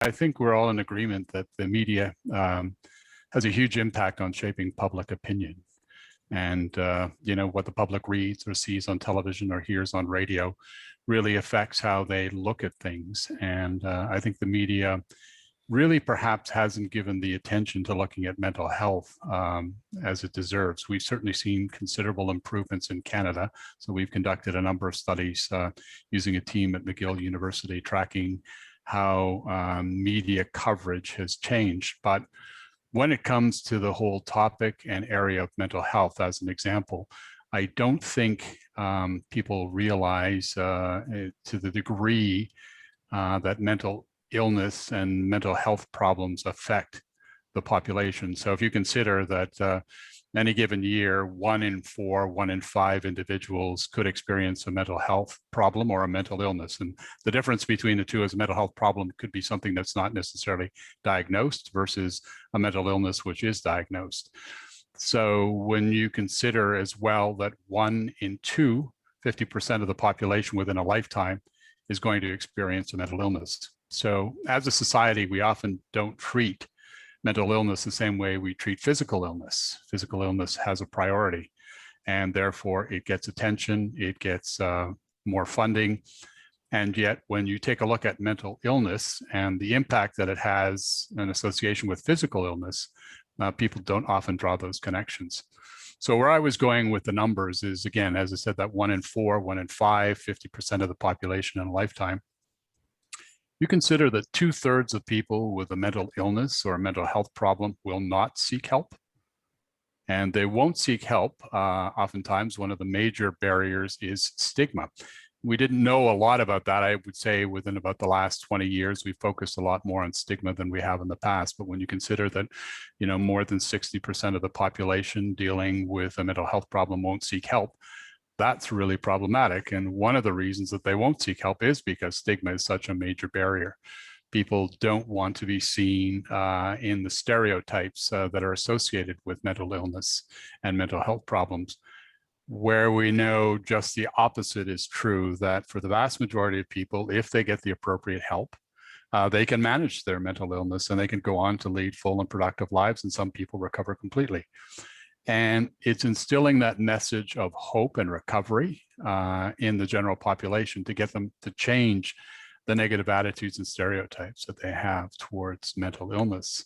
I think we're all in agreement that the media has a huge impact on shaping public opinion. And, what the public reads or sees on television or hears on radio really affects how they look at things. And I think the media really perhaps hasn't given the attention to looking at mental health as it deserves. We've certainly seen considerable improvements in Canada. So we've conducted a number of studies using a team at McGill University tracking how media coverage has changed. But when it comes to the whole topic and area of mental health, as an example, I don't think people realize to the degree that mental illness and mental health problems affect the population. So if you consider that any given year, 1 in 4, 1 in 5 individuals could experience a mental health problem or a mental illness. And the difference between the two is a mental health problem could be something that's not necessarily diagnosed versus a mental illness which is diagnosed. So when you consider as well that 1 in 2, 50% of the population within a lifetime is going to experience a mental illness. So as a society, we often don't treat mental illness the same way we treat physical illness. Physical illness has a priority, and therefore it gets attention, it gets more funding. And yet when you take a look at mental illness and the impact that it has in association with physical illness, people don't often draw those connections. So where I was going with the numbers is, again, as I said, that 1 in 4, 1 in 5, 50% of the population in a lifetime. You consider that 2/3 of people with a mental illness or a mental health problem will not seek help. And they won't seek help. Oftentimes, one of the major barriers is stigma. We didn't know a lot about that. I would say within about the last 20 years, we've focused a lot more on stigma than we have in the past. But when you consider that, more than 60% of the population dealing with a mental health problem won't seek help, that's really problematic. And one of the reasons that they won't seek help is because stigma is such a major barrier. People don't want to be seen in the stereotypes that are associated with mental illness and mental health problems, where we know just the opposite is true, that for the vast majority of people, if they get the appropriate help, they can manage their mental illness and they can go on to lead full and productive lives, and some people recover completely. And it's instilling that message of hope and recovery in the general population to get them to change the negative attitudes and stereotypes that they have towards mental illness.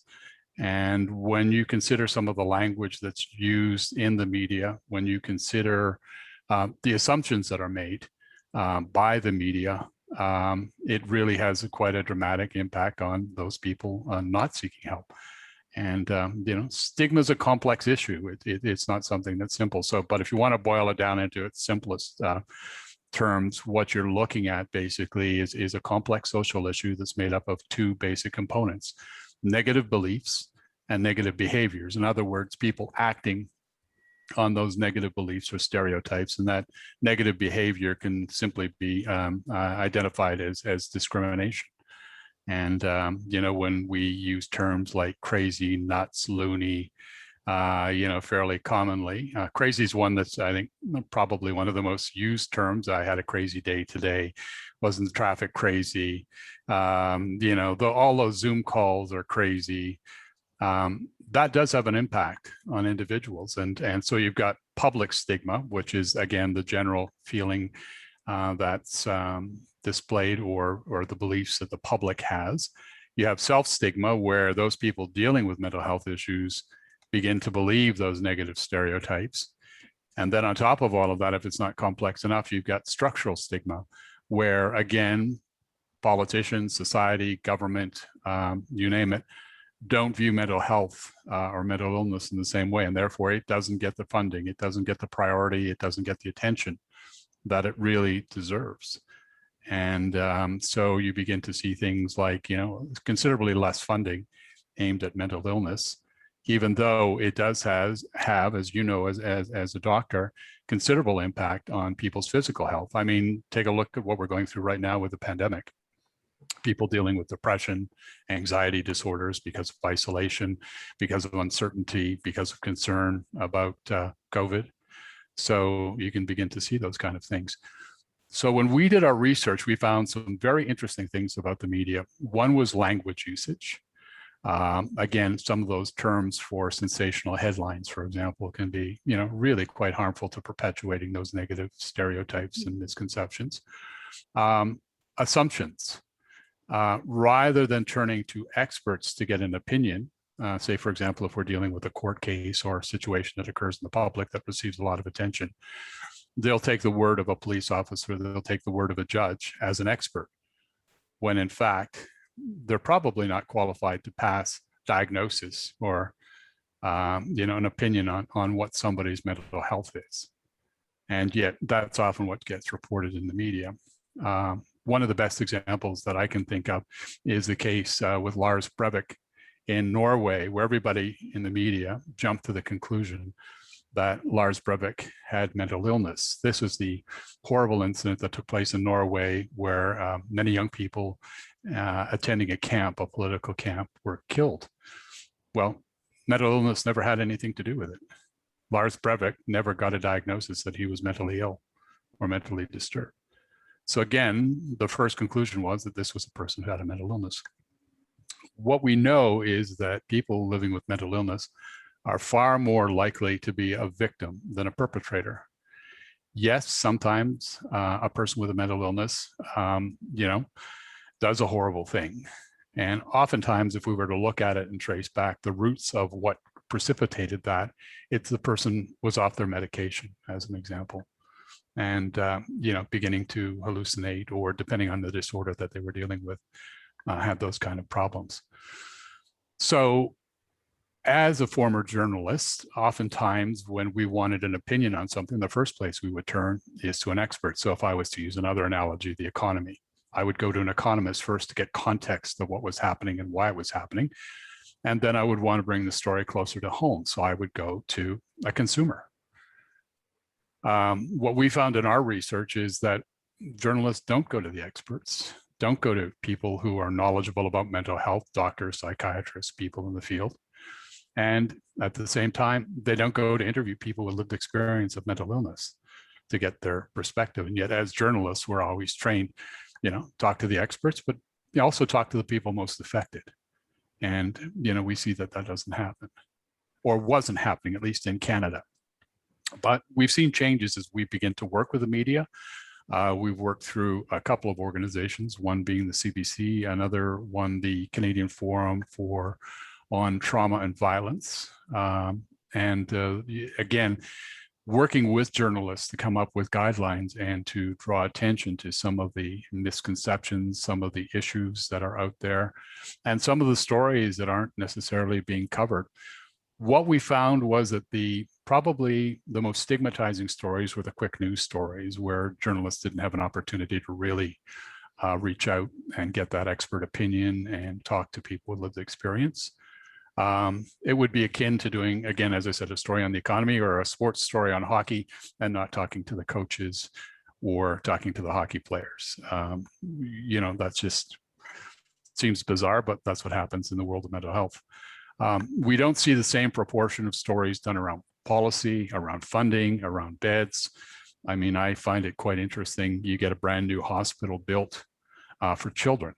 And when you consider some of the language that's used in the media, when you consider the assumptions that are made by the media, it really has quite a dramatic impact on those people not seeking help. And, stigma is a complex issue. It's not something that's simple. So, but if you want to boil it down into its simplest terms, what you're looking at basically is a complex social issue that's made up of 2 basic components: negative beliefs and negative behaviors. In other words, people acting on those negative beliefs or stereotypes, and that negative behavior can simply be identified as discrimination. And, when we use terms like crazy, nuts, loony, fairly commonly, crazy is one that's, I think, probably one of the most used terms. I had a crazy day today. Wasn't the traffic crazy? All those Zoom calls are crazy. That does have an impact on individuals. And so you've got public stigma, which is, again, the general feeling that's displayed or the beliefs that the public has. You have self-stigma, where those people dealing with mental health issues begin to believe those negative stereotypes. And then on top of all of that, if it's not complex enough, you've got structural stigma, where, again, politicians, society, government, you name it, don't view mental health or mental illness in the same way. And therefore, it doesn't get the funding, it doesn't get the priority, it doesn't get the attention that it really deserves. And so you begin to see things like, considerably less funding aimed at mental illness, even though it does have, as you know, as a doctor, considerable impact on people's physical health. I mean, take a look at what we're going through right now with the pandemic. People dealing with depression, anxiety disorders because of isolation, because of uncertainty, because of concern about COVID. So you can begin to see those kind of things. So when we did our research, we found some very interesting things about the media. One was language usage. Again, some of those terms for sensational headlines, for example, can be, really quite harmful to perpetuating those negative stereotypes and misconceptions. Assumptions. Rather than turning to experts to get an opinion, say, for example, if we're dealing with a court case or a situation that occurs in the public that receives a lot of attention, they'll take the word of a police officer, they'll take the word of a judge as an expert, when in fact, they're probably not qualified to pass diagnosis or, an opinion on what somebody's mental health is. And yet that's often what gets reported in the media. One of the best examples that I can think of is the case with Lars Breivik in Norway, where everybody in the media jumped to the conclusion that Lars Breivik had mental illness. This was the horrible incident that took place in Norway, where many young people attending a camp, a political camp, were killed. Well, mental illness never had anything to do with it. Lars Breivik never got a diagnosis that he was mentally ill or mentally disturbed. So again, the first conclusion was that this was a person who had a mental illness. What we know is that people living with mental illness are far more likely to be a victim than a perpetrator. Yes, sometimes a person with a mental illness, does a horrible thing. And oftentimes, if we were to look at it and trace back the roots of what precipitated that, it's the person was off their medication, as an example, and beginning to hallucinate, or depending on the disorder that they were dealing with, had those kind of problems. So as a former journalist, oftentimes when we wanted an opinion on something, the first place we would turn is to an expert. So if I was to use another analogy, the economy, I would go to an economist first to get context of what was happening and why it was happening. And then I would want to bring the story closer to home. So I would go to a consumer. What we found in our research is that journalists don't go to the experts, don't go to people who are knowledgeable about mental health, doctors, psychiatrists, people in the field. And at the same time, they don't go to interview people with lived experience of mental illness to get their perspective. And yet, as journalists, we're always trained, talk to the experts, but also talk to the people most affected. And, we see that doesn't happen, or wasn't happening, at least in Canada. But we've seen changes as we begin to work with the media. We've worked through a couple of organizations, one being the CBC, another one, the Canadian Forum on Trauma and Violence. Again, working with journalists to come up with guidelines and to draw attention to some of the misconceptions, some of the issues that are out there, and some of the stories that aren't necessarily being covered. What we found was that probably the most stigmatizing stories were the quick news stories, where journalists didn't have an opportunity to really reach out and get that expert opinion and talk to people with lived experience. It would be akin to doing, again, as I said, a story on the economy or a sports story on hockey and not talking to the coaches or talking to the hockey players. That just seems bizarre, but that's what happens in the world of mental health. We don't see the same proportion of stories done around policy, around funding, around beds. I mean, I find it quite interesting. You get a brand new hospital built for children,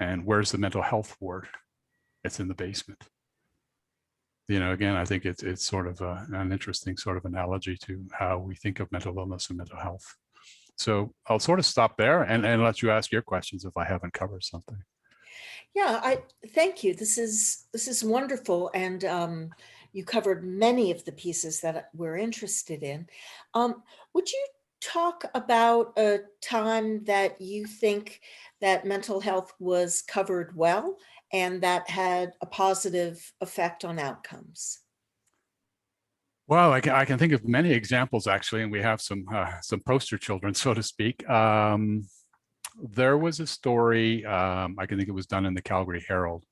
and where's the mental health ward? It's in the basement. Again, I think it's sort of an interesting sort of analogy to how we think of mental illness and mental health. So I'll sort of stop there and let you ask your questions if I haven't covered something. Yeah, thank you. This is wonderful, and you covered many of the pieces that we're interested in. Would you talk about a time that you think that mental health was covered well and that had a positive effect on outcomes? Well, I can think of many examples, actually, and we have some poster children, so to speak. There was a story, I can think it was done in the Calgary Herald,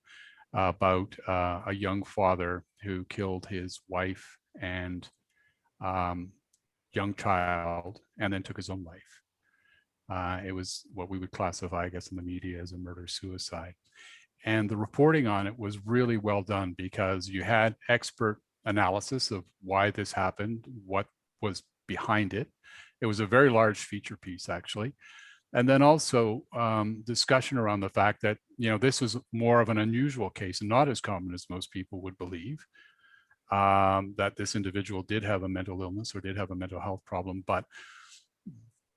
about a young father who killed his wife and young child and then took his own life. It was what we would classify, I guess, in the media as a murder-suicide. And the reporting on it was really well done because you had expert analysis of why this happened, what was behind it. It was a very large feature piece, actually. And then also discussion around the fact that, this was more of an unusual case and not as common as most people would believe, that this individual did have a mental illness or did have a mental health problem. But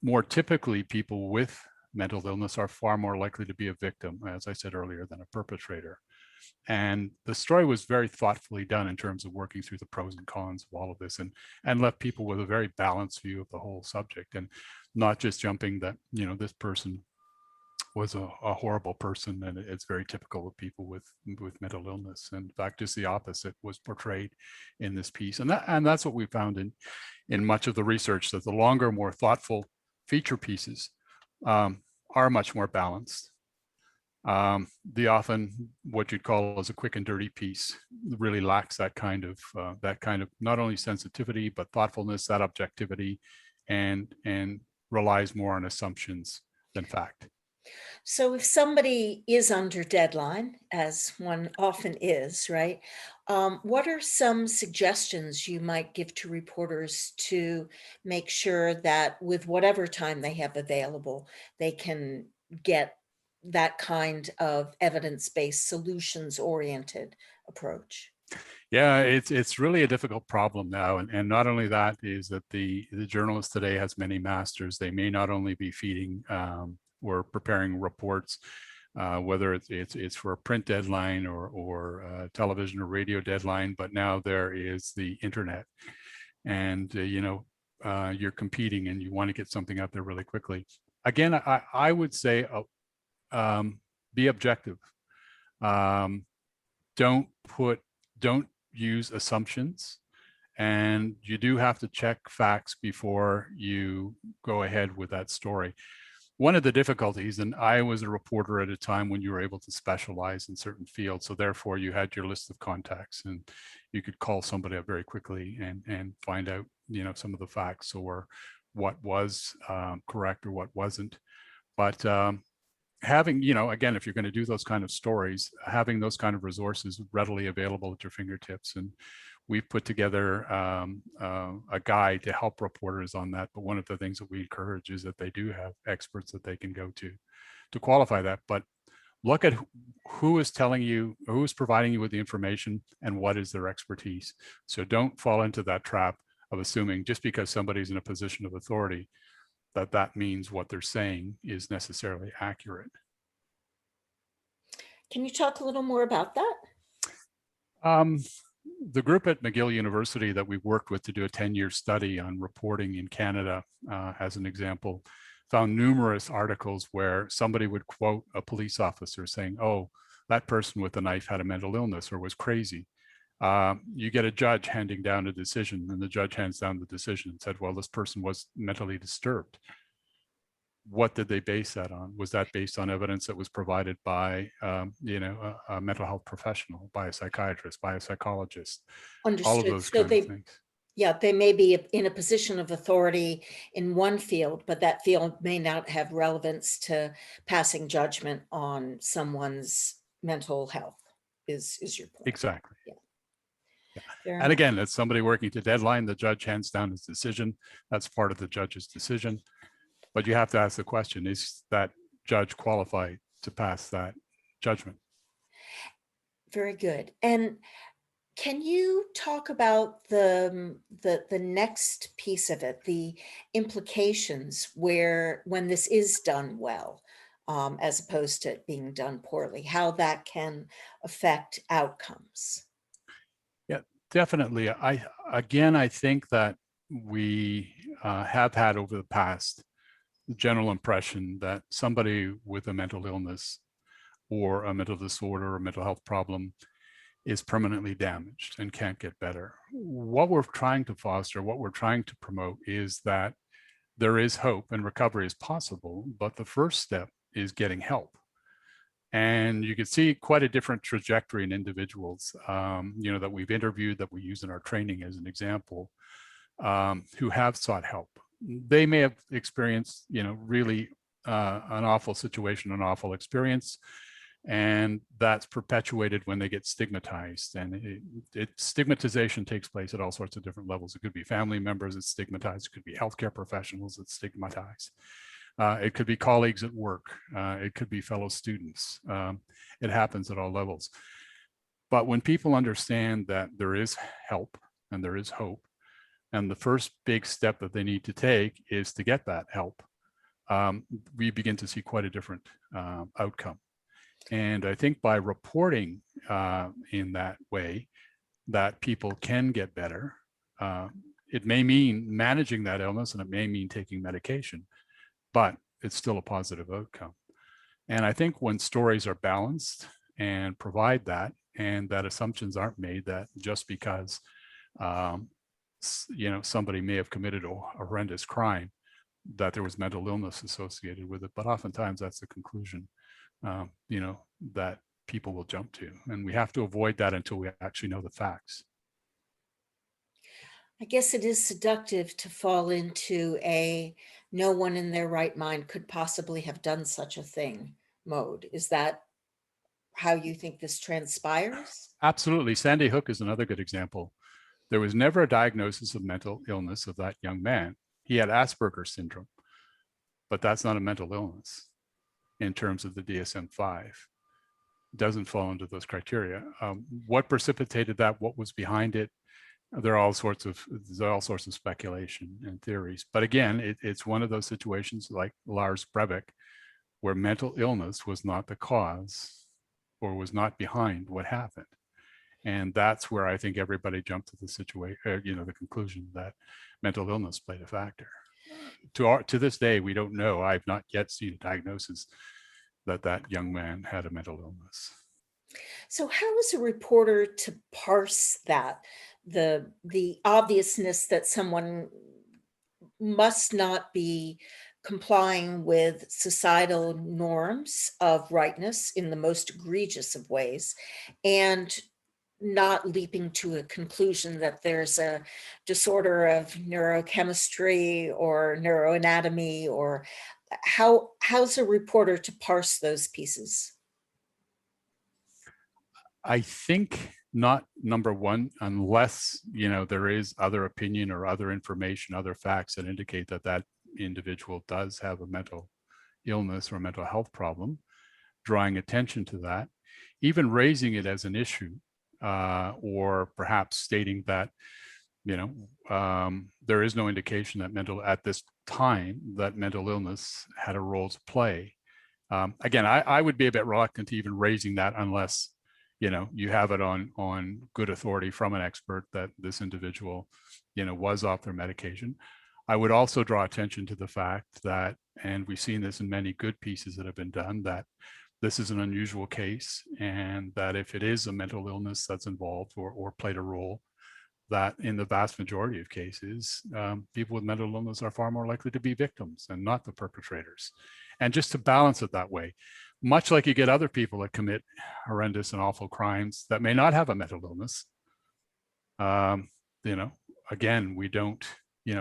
more typically, people with mental illness are far more likely to be a victim, as I said earlier, than a perpetrator. And the story was very thoughtfully done in terms of working through the pros and cons of all of this, and left people with a very balanced view of the whole subject, and not just jumping that, this person was a horrible person, and it's very typical of people with mental illness. And in fact, just the opposite was portrayed in this piece. And that's what we found in much of the research, that the longer, more thoughtful feature pieces are much more balanced. The often what you'd call as a quick and dirty piece really lacks that kind of not only sensitivity but thoughtfulness, that objectivity, and relies more on assumptions than fact. So if somebody is under deadline, as one often is, right? What are some suggestions you might give to reporters to make sure that with whatever time they have available, they can get that kind of evidence-based, solutions-oriented approach? Yeah, it's really a difficult problem now, and not only that is that the journalist today has many masters. They may not only be feeding or preparing reports, whether it's for a print deadline or television or radio deadline, but now there is the internet, and you're competing and you want to get something out there really quickly. Again, I would say be objective. Don't use assumptions, and you do have to check facts before you go ahead with that story. One of the difficulties, and I was a reporter at a time when you were able to specialize in certain fields, so therefore you had your list of contacts and you could call somebody up very quickly and find out some of the facts or what was correct or what wasn't. But having, again, if you're going to do those kind of stories, having those kind of resources readily available at your fingertips. And we've put together a guide to help reporters on that. But one of the things that we encourage is that they do have experts that they can go to qualify that. But look at who is telling you, who is providing you with the information, and what is their expertise. So don't fall into that trap of assuming just because somebody's in a position of authority that means what they're saying is necessarily accurate. Can you talk a little more about that? The group at McGill University that we've worked with to do a 10-year study on reporting in Canada, as an example, found numerous articles where somebody would quote a police officer saying, "Oh, that person with the knife had a mental illness or was crazy." You get a judge handing down a decision, and the judge hands down the decision and said, "Well, this person was mentally disturbed." What did they base that on? Was that based on evidence that was provided by, a mental health professional, by a psychiatrist, by a psychologist? All of Understood. those So kind of things. yeah, they may be in a position of authority in one field, but that field may not have relevance to passing judgment on someone's mental health, is your point. Exactly. Yeah. Yeah. Fair And enough. again, as somebody working to deadline, the judge hands down his decision. That's part of the judge's decision. But you have to ask the question, is that judge qualified to pass that judgment? Very good. And can you talk about the next piece of it, the implications where when this is done well, as opposed to it being done poorly, how that can affect outcomes? Yeah, definitely. I think that we have had over the past the general impression that somebody with a mental illness or a mental disorder or mental health problem is permanently damaged and can't get better. What we're trying to foster, what we're trying to promote is that there is hope and recovery is possible, but the first step is getting help. And you can see quite a different trajectory in individuals, that we've interviewed, that we use in our training as an example, who have sought help. They may have experienced, really an awful situation, an awful experience, And that's perpetuated when they get stigmatized. And stigmatization takes place at all sorts of different levels. It could be family members that stigmatize. It could be healthcare professionals that stigmatize. It could be colleagues at work. It could be fellow students. It happens at all levels. But when people understand that there is help and there is hope, and the first big step that they need to take is to get that help, we begin to see quite a different outcome. And I think by reporting in that way, that people can get better. It may mean managing that illness, and it may mean taking medication, but it's still a positive outcome. And I think when stories are balanced and provide that, and that assumptions aren't made that just because somebody may have committed a horrendous crime, that there was mental illness associated with it, but oftentimes that's the conclusion that people will jump to. And we have to avoid that until we actually know the facts. I guess it is seductive to fall into a no one in their right mind could possibly have done such a thing mode. Is that how you think this transpires? Absolutely. Sandy Hook is another good example. There was never a diagnosis of mental illness of that young man. He had Asperger's syndrome, but that's not a mental illness in terms of the DSM-5. Doesn't fall into those criteria. What precipitated that? What was behind it? There's all sorts of speculation and theories. But again, it's one of those situations like Lars Breivik, where mental illness was not the cause or was not behind what happened. And that's where I think everybody jumped to the situation, the conclusion that mental illness played a factor. To this day, we don't know. I've not yet seen a diagnosis that young man had a mental illness. So how is a reporter to parse that, the obviousness that someone must not be complying with societal norms of rightness in the most egregious of ways, and not leaping to a conclusion that there's a disorder of neurochemistry or neuroanatomy, or how's a reporter to parse those pieces? I think not, number one, unless there is other opinion or other information, other facts that indicate that that individual does have a mental illness or a mental health problem, drawing attention to that, even raising it as an issue, or perhaps stating that there is no indication that at this time that mental illness had a role to play. Again, I would be a bit reluctant to even raising that unless you have it on good authority from an expert that this individual was off their medication. I would also draw attention to the fact that, and we've seen this in many good pieces that have been done, that this is an unusual case, and that if it is a mental illness that's involved or played a role, that in the vast majority of cases, people with mental illness are far more likely to be victims and not the perpetrators. And just to balance it that way, much like you get other people that commit horrendous and awful crimes that may not have a mental illness, again, we don't,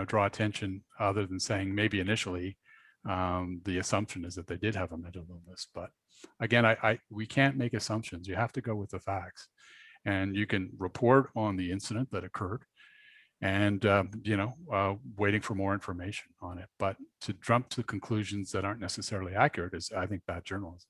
draw attention other than saying maybe initially the assumption is that they did have a mental illness. But again, we can't make assumptions. You have to go with the facts. And you can report on the incident that occurred and, waiting for more information on it. But to jump to conclusions that aren't necessarily accurate is, I think, bad journalism.